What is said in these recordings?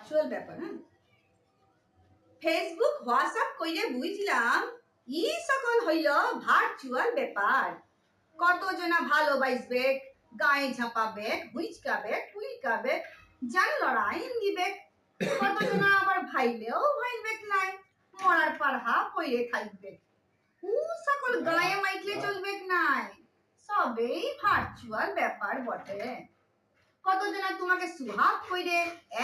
Virtual ব্যাপার। Facebook WhatsApp কইরে বুঝলাম ই সকল হইল ভার্চুয়াল ব্যাপার। কতজনা ভালোবাসবে, গায়ে ঝাঁপাবে, হুইচকাবে, টুইকাবে, জান লড়াই দিবে। কতজনা আবার ভাইলেও ভাইবে নাই, মরার পারহা পইরে থাকবে। ও সকল গায়ে মাইকলে চলবে নাই, সবেই ভার্চুয়াল ব্যাপার বটে। কতজনা তোমাকে সুহাগ কইরে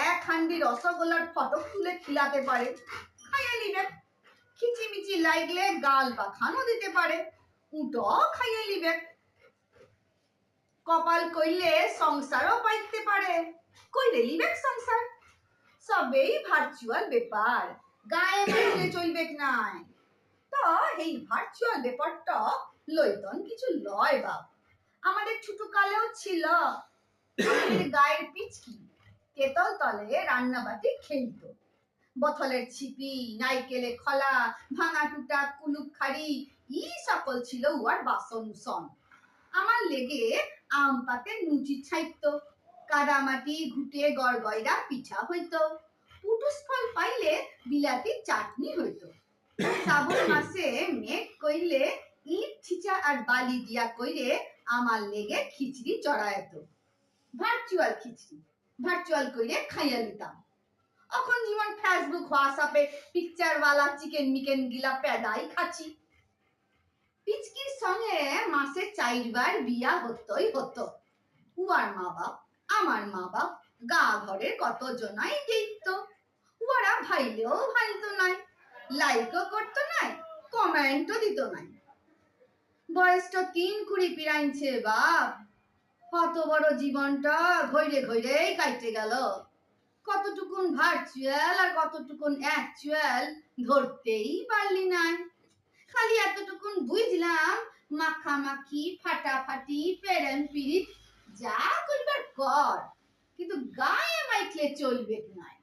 এক হান্ডি রসগোল্লার ফটো তুলে খিলাতে পারে, খাইয়ে নিবে। খিচিমিচি লাগলে গাল পাখানো দিতে পারে, উটো খাইয়ে নিবে। কপাল কইলে সংসারও পাইতে পারে, কইরে নিবে সংসার। সবেই ভার্চুয়াল ব্যাপার, গায়ে মাইকলে চলবে নাই। তো এই ভার্চুয়াল ব্যাপারটা লইতন কিছু লয় বাপ। আমাদের ছোট কালেও ছিল। আমাদের গায়ের পিচকি কেতল তলে রান্নাবাটি খেলতো। বোতলের ছিপি, নাইকেলে খলা, ভাঙা টুটা কুলুপ খাড়ি, ই সকল ছিল উয়ার বাসন উসন। আমার লেগে আম পাতে নুচি ছাইতো, কাদামাটি ঘুটে গড়গয়রা পিঠা হইতো, পুটুস ফল পাইলে বিলাতি চাটনি হইতো। শ্রাবণ মাসে মেঘ কইলে ইট ঠিচা আর বালি দিয়া কইরে আমার লেগে খিচড়ি চড়াইত। ভার্চুয়াল খিচড়ি, ভার্চুয়াল কইরে খাইয়া নিতাম। এখন যেমন ফেসবুক হোয়াটসঅ্যাপে পিকচার वाला চিকেন মিকেন গিলা পেদাই খাচ্ছি। পিচকির সঙ্গে মাসে 4 বার বিয়া হতোই হতো। উয়ার মা বাপ, আমার মা বাপ, গা ঘরের কত জনাই দেখতো। উয়ারা ভাইলেও ভাইতো নাই, লাইকও করতো নাই, কমেন্টও দিত নাই। বয়সটা 3 কুড়ি পিরাইছে বাপ। কত বড় জীবনটা ঘইরে ঘইরেই কাটতে গেল। কতটুকুন ভার্চুয়াল আর কতটুকুন অ্যাকচুয়াল ধরতেই পারলি নাই। খালি এতটুকুন বুঝলাম মাখামাখি, ফাটাফাটি, প্রেম পিরিত যা করবার কর, কিন্তু গায়ে মাইকলে চলবে নাই।